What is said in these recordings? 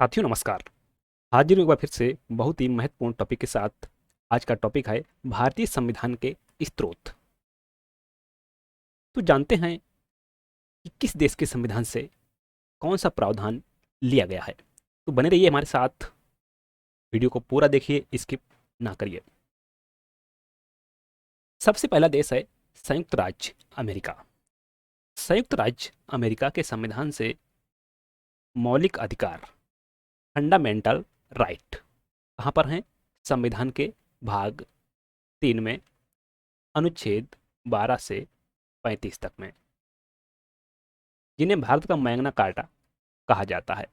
साथियों नमस्कार। हाजिर हूं एक बार फिर से बहुत ही महत्वपूर्ण टॉपिक के साथ। आज का टॉपिक है भारतीय संविधान के स्रोत। तो जानते हैं कि किस देश के संविधान से कौन सा प्रावधान लिया गया है। तो बने रहिए हमारे साथ, वीडियो को पूरा देखिए, स्किप ना करिए। सबसे पहला देश है संयुक्त राज्य अमेरिका। संयुक्त राज्य अमेरिका के संविधान से मौलिक अधिकार, फंडामेंटल राइट, कहाँ पर हैं? संविधान के भाग 3 में, अनुच्छेद 12 से 35 तक में, जिन्हें भारत का मैग्ना कार्टा कहा जाता है।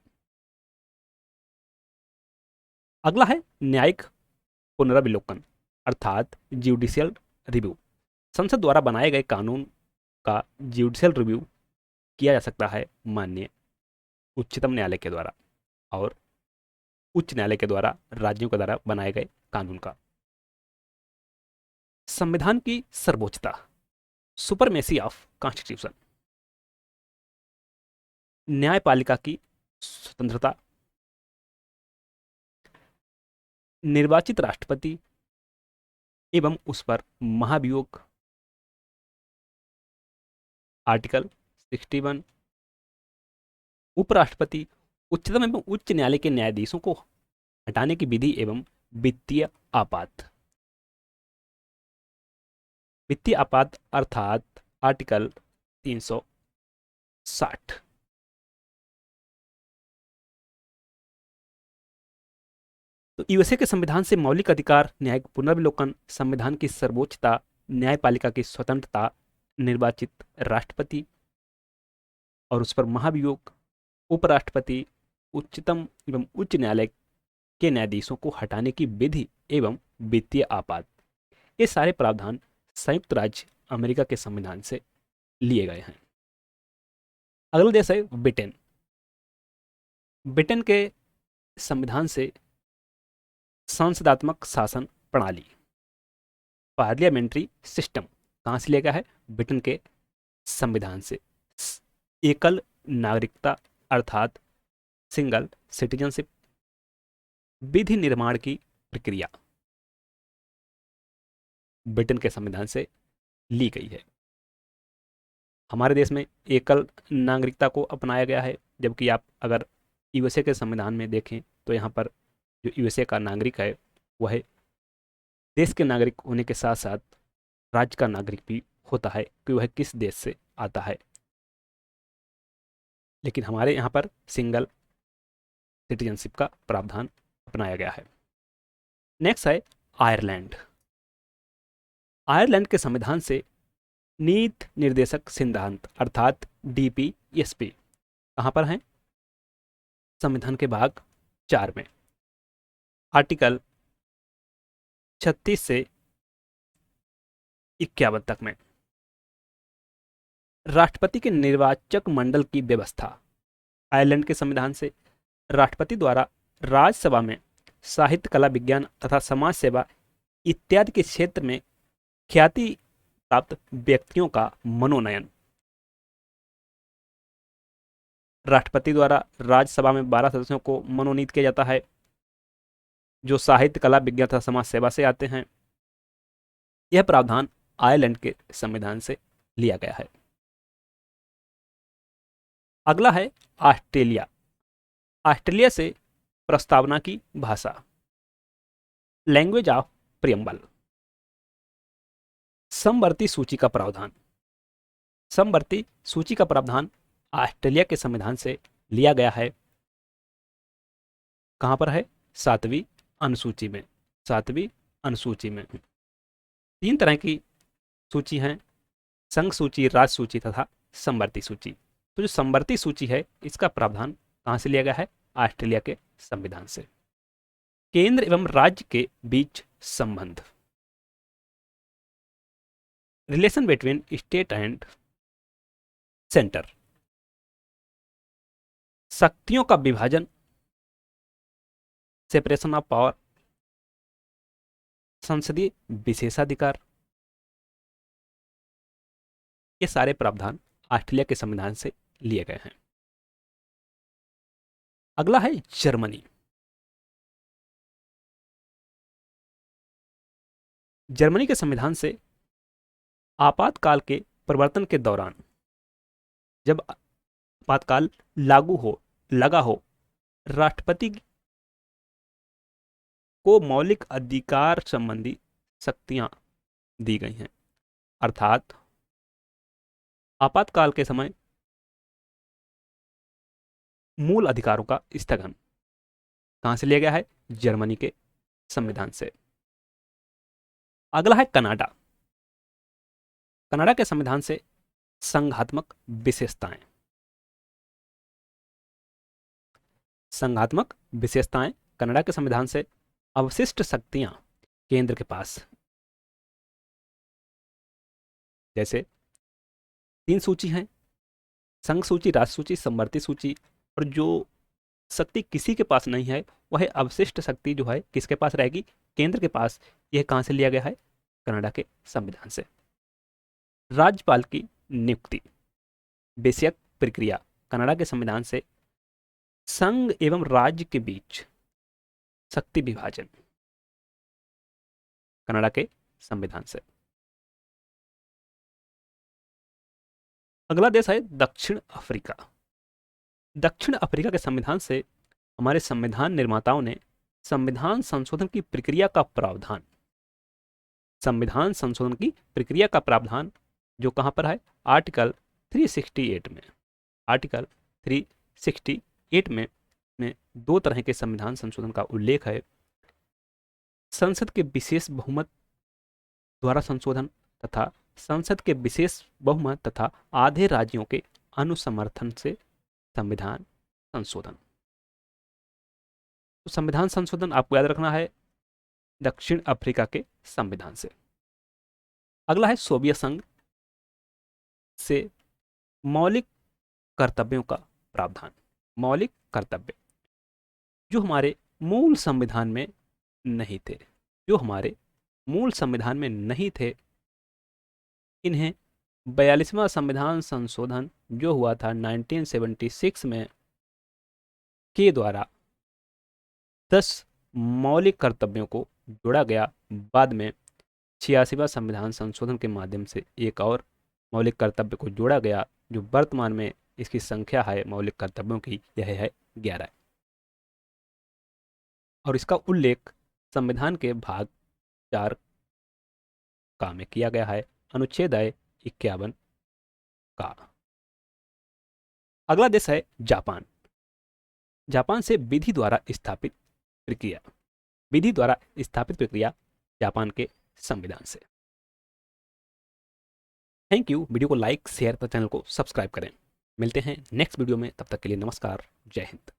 अगला है न्यायिक पुनर्विलोकन अर्थात ज्यूडिशियल रिव्यू। संसद द्वारा बनाए गए कानून का ज्यूडिशियल रिव्यू किया जा सकता है माननीय उच्चतम न्यायालय के द्वारा और उच्च न्यायालय के द्वारा राज्यों के द्वारा बनाए गए कानून का। संविधान की सर्वोच्चता, सुपरमेसी ऑफ कॉन्स्टिट्यूशन। न्यायपालिका की स्वतंत्रता, निर्वाचित राष्ट्रपति एवं उस पर महाभियोग, आर्टिकल 61। उपराष्ट्रपति उच्चतम एवं उच्च न्यायालय के न्यायाधीशों को हटाने की विधि एवं वित्तीय आपात। वित्तीय आपात अर्थात आर्टिकल 360। तो यूएसए के संविधान से मौलिक अधिकार, न्यायिक पुनर्विलोकन, संविधान की सर्वोच्चता, न्यायपालिका की स्वतंत्रता, निर्वाचित राष्ट्रपति और उस पर महाभियोग, उपराष्ट्रपति, उच्चतम एवं उच्च न्यायालय के न्यायाधीशों को हटाने की विधि एवं वित्तीय आपात, ये सारे प्रावधान संयुक्त राज्य अमेरिका के संविधान से लिए गए हैं। अगला देश है ब्रिटेन। ब्रिटेन के संविधान से संसदात्मक शासन प्रणाली, पार्लियामेंट्री सिस्टम, कहां से लिया गया है? ब्रिटेन के संविधान से। एकल नागरिकता अर्थात सिंगल सिटीजनशिप, विधि निर्माण की प्रक्रिया ब्रिटेन के संविधान से ली गई है। हमारे देश में एकल नागरिकता को अपनाया गया है, जबकि आप अगर यूएसए के संविधान में देखें तो यहाँ पर जो यूएसए का नागरिक है वह देश के नागरिक होने के साथ साथ राज्य का नागरिक भी होता है कि वह किस देश से आता है। लेकिन हमारे यहाँ पर सिंगल सिटीजनशिप का प्रावधान अपनाया गया है। नेक्स्ट है आयरलैंड। आयरलैंड के संविधान से नीति निर्देशक सिद्धांत अर्थात डीपीएसपी कहां पर है? संविधान के भाग 4 में, आर्टिकल 36 से 51 तक में। राष्ट्रपति के निर्वाचक मंडल की व्यवस्था, आयरलैंड के संविधान से राष्ट्रपति द्वारा राज्यसभा में साहित्य, कला, विज्ञान तथा समाज सेवा इत्यादि के क्षेत्र में ख्याति प्राप्त व्यक्तियों का मनोनयन। राष्ट्रपति द्वारा राज्यसभा में 12 सदस्यों को मनोनीत किया जाता है जो साहित्य, कला, विज्ञान तथा समाज सेवा से आते हैं। यह प्रावधान आयरलैंड के संविधान से लिया गया है। अगला है ऑस्ट्रेलिया। ऑस्ट्रेलिया से प्रस्तावना की भाषा, लैंग्वेज ऑफ प्रियम्बल। समवर्ती सूची का प्रावधान, समवर्ती सूची का प्रावधान ऑस्ट्रेलिया के संविधान से लिया गया है। कहां पर है? 7वीं अनुसूची में। 7वीं अनुसूची में 3 तरह की सूची है, संघ सूची, राज्य सूची तथा समवर्ती सूची। तो जो समवर्ती सूची है इसका प्रावधान कहां से लिया गया है? ऑस्ट्रेलिया के संविधान से। केंद्र एवं राज्य के बीच संबंध, relation between state and centre. शक्तियों का विभाजन, सेपरेशन ऑफ पावर। संसदीय विशेषाधिकार, ये सारे प्रावधान ऑस्ट्रेलिया के संविधान से लिए गए हैं। अगला है जर्मनी। जर्मनी के संविधान से आपातकाल के प्रवर्तन के दौरान, जब आपातकाल लागू हो लगा हो, राष्ट्रपति को मौलिक अधिकार संबंधी शक्तियां दी गई हैं। अर्थात आपातकाल के समय मूल अधिकारों का स्थगन कहां से लिया गया है? जर्मनी के संविधान से। अगला है कनाडा। कनाडा के संविधान से संघात्मक विशेषताएं। संघात्मक विशेषताएं कनाडा के संविधान से अवशिष्ट शक्तियां केंद्र के पास, जैसे 3 सूची हैं, संघ सूची, राष्ट्र सूची, समवर्ती सूची। और जो शक्ति किसी के पास नहीं है वह अवशिष्ट शक्ति जो है किसके पास रहेगी? केंद्र के पास। यह कहां से लिया गया है? कनाडा के संविधान से। राज्यपाल की नियुक्ति विषयक प्रक्रिया कनाडा के संविधान से संघ एवं राज्य के बीच शक्ति विभाजन कनाडा के संविधान से। अगला देश है दक्षिण अफ्रीका। दक्षिण अफ्रीका के संविधान से हमारे संविधान निर्माताओं ने संविधान संशोधन की प्रक्रिया का प्रावधान, संविधान संशोधन की प्रक्रिया का प्रावधान जो कहां पर है? आर्टिकल 368 में। आर्टिकल 368 में 2 तरह के संविधान संशोधन का उल्लेख है। संसद के विशेष बहुमत द्वारा संशोधन तथा संसद के विशेष बहुमत तथा आधे राज्यों के अनुसमर्थन से संविधान संशोधन। तो संविधान संशोधन आपको याद रखना है दक्षिण अफ्रीका के संविधान से। अगला है सोवियत संघ से मौलिक कर्तव्यों का प्रावधान। मौलिक कर्तव्य जो हमारे मूल संविधान में नहीं थे, जो हमारे मूल संविधान में नहीं थे, इन्हें 42वां संविधान संशोधन जो हुआ था 1976 में के द्वारा 10 मौलिक कर्तव्यों को जोड़ा गया। बाद में 86वां संविधान संशोधन के माध्यम से एक और मौलिक कर्तव्य को जोड़ा गया, जो वर्तमान में इसकी संख्या है मौलिक कर्तव्यों की, यह है 11। और इसका उल्लेख संविधान के भाग 4 का में किया गया है, अनुच्छेद 51 का। अगला देश है जापान। जापान से विधि द्वारा स्थापित प्रक्रिया। विधि द्वारा स्थापित प्रक्रिया जापान के संविधान से। Thank you. वीडियो को लाइक, शेयर तथा चैनल को सब्सक्राइब करें। मिलते हैं नेक्स्ट वीडियो में, तब तक के लिए नमस्कार, जय हिंद।